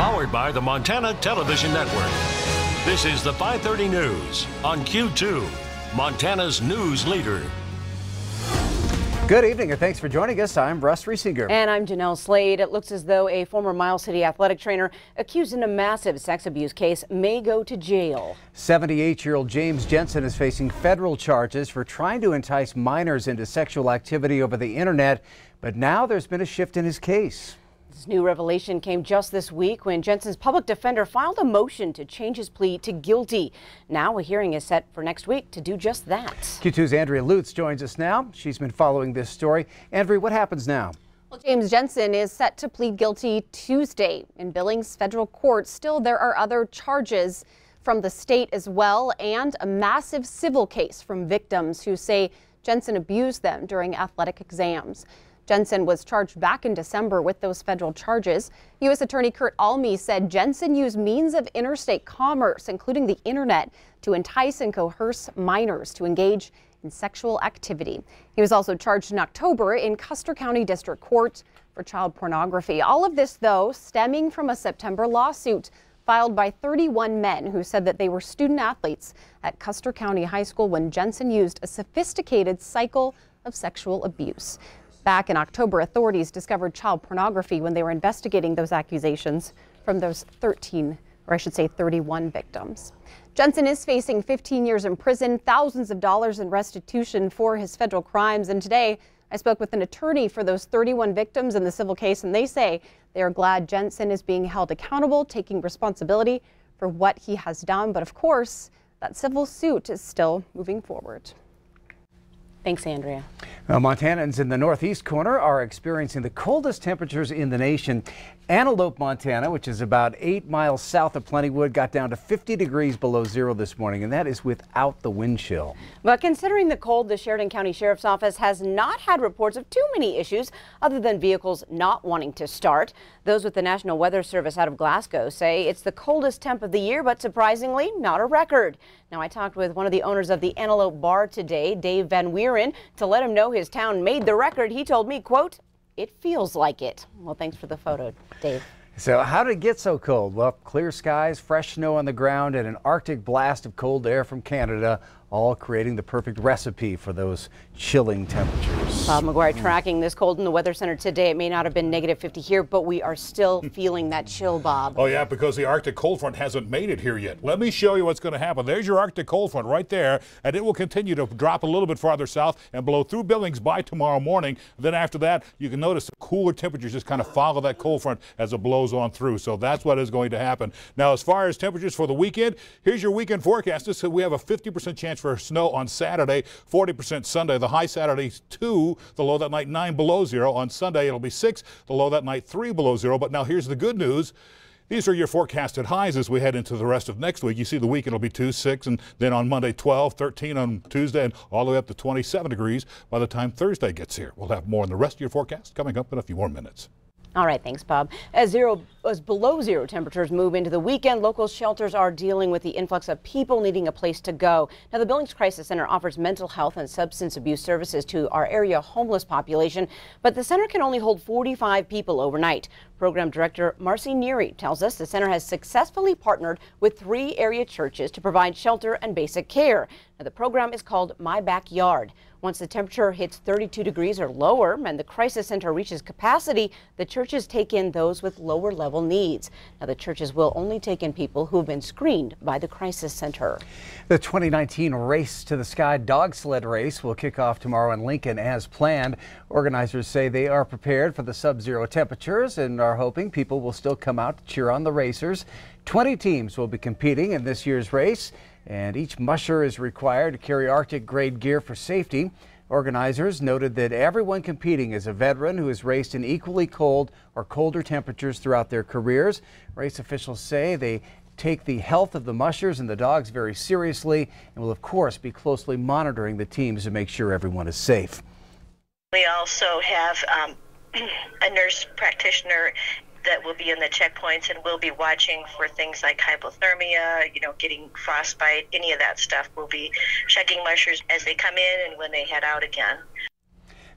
Powered by the Montana Television Network. This is the 5:30 News on Q2, Montana's news leader. Good evening and thanks for joining us. I'm Russ. And I'm Jeanelle Slade. It looks as though a former Miles City athletic trainer accused in a massive sex abuse case may go to jail. 78-year-old James Jensen is facing federal charges for trying to entice minors into sexual activity over the internet, but now there's been a shift in his case. This new revelation came just this week when Jensen's public defender filed a motion to change his plea to guilty. Now a hearing is set for next week to do just that. Q2's Andrea Lutz joins us now. She's been following this story. Andrea, what happens now? Well, James Jensen is set to plead guilty Tuesday in Billings federal court. Still, there are other charges from the state as well, and a massive civil case from victims who say Jensen abused them during athletic exams. Jensen was charged back in December with those federal charges. U.S. Attorney Kurt Alme said Jensen used means of interstate commerce, including the internet, to entice and coerce minors to engage in sexual activity. He was also charged in October in Custer County District Court for child pornography. All of this, though, stemming from a September lawsuit filed by 31 men who said that they were student athletes at Custer County High School when Jensen used a sophisticated cycle of sexual abuse. Back in October, authorities discovered child pornography when they were investigating those accusations from those 31 victims. Jensen is facing 15 years in prison, thousands of dollars in restitution for his federal crimes. And today, I spoke with an attorney for those 31 victims in the civil case, and they say they are glad Jensen is being held accountable, taking responsibility for what he has done. But of course, that civil suit is still moving forward. Thanks, Andrea. Well, Montanans in the northeast corner are experiencing the coldest temperatures in the nation. Antelope, Montana, which is about 8 miles south of Plentywood, got down to 50 degrees below zero this morning, and that is without the wind chill. But considering the cold, the Sheridan County Sheriff's Office has not had reports of too many issues other than vehicles not wanting to start. Those with the National Weather Service out of Glasgow say it's the coldest temp of the year, but surprisingly not a record. Now, I talked with one of the owners of the Antelope Bar today, Dave Van Wieren, to let him know his town made the record. He told me, quote, "It feels like it." Well, thanks for the photo, Dave. So how did it get so cold? Well, clear skies, fresh snow on the ground, and an Arctic blast of cold air from Canada, all creating the perfect recipe for those chilling temperatures. Bob McGuire tracking this cold in the Weather Center today. It may not have been negative 50 here, but we are still feeling that chill, Bob. Oh, yeah, because the Arctic cold front hasn't made it here yet. Let me show you what's going to happen. There's your Arctic cold front right there, and it will continue to drop a little bit farther south and blow through Billings by tomorrow morning. Then after that, you can notice the cooler temperatures just kind of follow that cold front as it blows on through. So that's what is going to happen. Now, as far as temperatures for the weekend, here's your weekend forecast. So we have a 50% chance for snow on Saturday, 40% Sunday. The high Saturday 2, the low that night 9 below zero. On Sunday it'll be 6, the low that night 3 below zero. But now here's the good news. These are your forecasted highs as we head into the rest of next week. You see the weekend will be 2, 6, and then on Monday 12, 13 on Tuesday, and all the way up to 27 degrees by the time Thursday gets here. We'll have more on the rest of your forecast coming up in a few more minutes. All right, thanks, Bob. As below zero temperatures move into the weekend, local shelters are dealing with the influx of people needing a place to go. Now, the Billings Crisis Center offers mental health and substance abuse services to our area homeless population, but the center can only hold 45 people overnight. Program Director Marcy Neary tells us the center has successfully partnered with 3 area churches to provide shelter and basic care. Now, the program is called My Backyard. Once the temperature hits 32 degrees or lower and the crisis center reaches capacity, the churches take in those with lower level needs. Now, the churches will only take in people who have been screened by the crisis center. The 2019 Race to the Sky dog sled race will kick off tomorrow in Lincoln as planned. Organizers say they are prepared for the sub-zero temperatures and are hoping people will still come out to cheer on the racers. 20 teams will be competing in this year's race, and each musher is required to carry Arctic grade gear for safety. Organizers noted that everyone competing is a veteran who has raced in equally cold or colder temperatures throughout their careers. Race officials say they take the health of the mushers and the dogs very seriously and will of course be closely monitoring the teams to make sure everyone is safe. We also have a nurse practitioner that will be in the checkpoints and we'll be watching for things like hypothermia, getting frostbite, any of that stuff. We'll be checking mushers as they come in and when they head out again.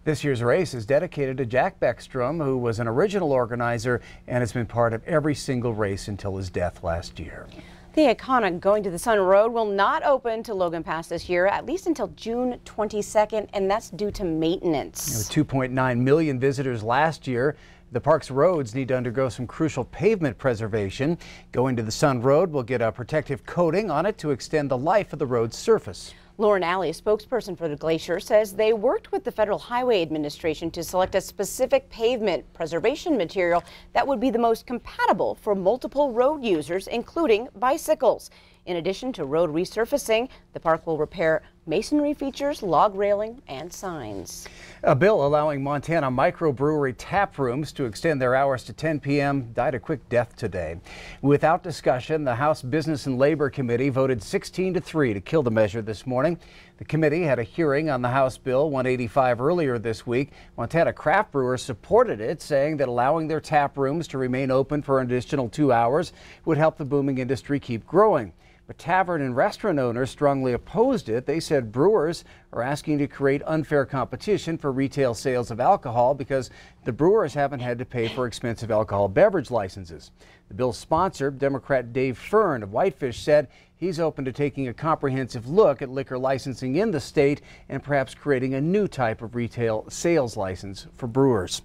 This year's race is dedicated to Jack Beckstrom, who was an original organizer and has been part of every single race until his death last year. The iconic Going to the Sun Road will not open to Logan Pass this year, at least until June 22nd, and that's due to maintenance. 2.9 million visitors last year. The park's roads need to undergo some crucial pavement preservation. Going to the Sun Road will get a protective coating on it to extend the life of the road's surface. Lauren Alley, a spokesperson for the Glacier, says they worked with the Federal Highway Administration to select a specific pavement preservation material that would be the most compatible for multiple road users, including bicycles. In addition to road resurfacing, the park will repair masonry features, log railing, and signs. A bill allowing Montana microbrewery tap rooms to extend their hours to 10 p.m. died a quick death today. Without discussion, the House Business and Labor Committee voted 16-3 to kill the measure this morning. The committee had a hearing on the House Bill 185 earlier this week. Montana craft brewers supported it, saying that allowing their tap rooms to remain open for an additional 2 hours would help the booming industry keep growing. But tavern and restaurant owners strongly opposed it. They said brewers are asking to create unfair competition for retail sales of alcohol because the brewers haven't had to pay for expensive alcohol beverage licenses. The bill's sponsor, Democrat Dave Fern of Whitefish, said he's open to taking a comprehensive look at liquor licensing in the state and perhaps creating a new type of retail sales license for brewers.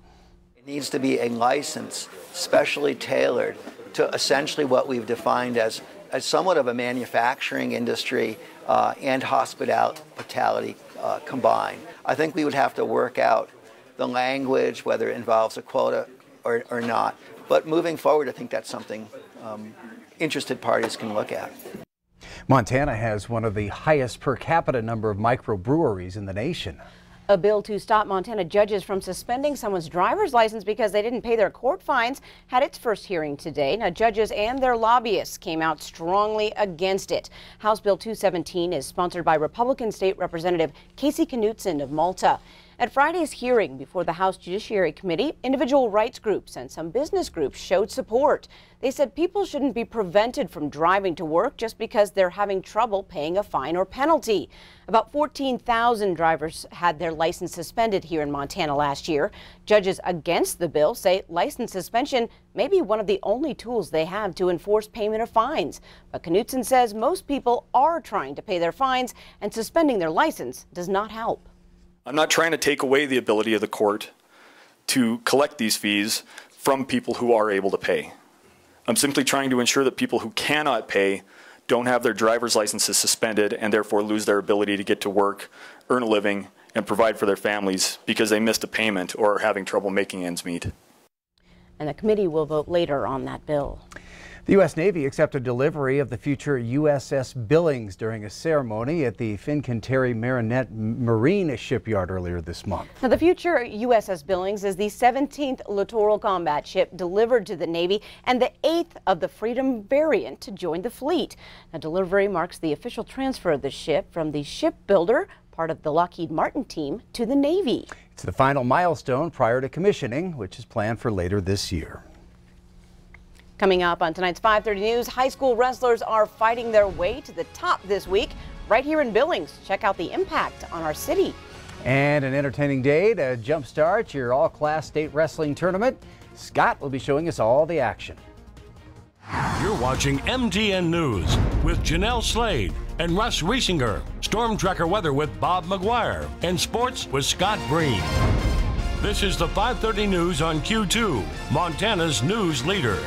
It needs to be a license specially tailored to essentially what we've defined as somewhat of a manufacturing industry and hospitality combined. I think we would have to work out the language, whether it involves a quota or not. But moving forward, I think that's something interested parties can look at. Montana has one of the highest per capita number of microbreweries in the nation. A bill to stop Montana judges from suspending someone's driver's license because they didn't pay their court fines had its first hearing today. Now, judges and their lobbyists came out strongly against it. House Bill 217 is sponsored by Republican State Representative Casey Knutson of Malta. At Friday's hearing before the House Judiciary Committee, individual rights groups and some business groups showed support. They said people shouldn't be prevented from driving to work just because they're having trouble paying a fine or penalty. About 14,000 drivers had their license suspended here in Montana last year. Judges against the bill say license suspension may be one of the only tools they have to enforce payment of fines. But Knutson says most people are trying to pay their fines, and suspending their license does not help. I'm not trying to take away the ability of the court to collect these fees from people who are able to pay. I'm simply trying to ensure that people who cannot pay don't have their driver's licenses suspended and therefore lose their ability to get to work, earn a living, and provide for their families because they missed a payment or are having trouble making ends meet. And the committee will vote later on that bill. The U.S. Navy accepted delivery of the future USS Billings during a ceremony at the Fincantieri Marinette Marine shipyard earlier this month. Now, the future USS Billings is the 17th littoral combat ship delivered to the Navy and the 8th of the Freedom variant to join the fleet. Now, delivery marks the official transfer of the ship from the shipbuilder, part of the Lockheed Martin team, to the Navy. It's the final milestone prior to commissioning, which is planned for later this year. Coming up on tonight's 5:30 News, high school wrestlers are fighting their way to the top this week right here in Billings. Check out the impact on our city. And an entertaining day to jumpstart your all-class state wrestling tournament. Scott will be showing us all the action. You're watching MTN News with Jeanelle Slade and Russ Riesinger. Storm Tracker weather with Bob McGuire. And sports with Scott Breen. This is the 5:30 News on Q2, Montana's news leader.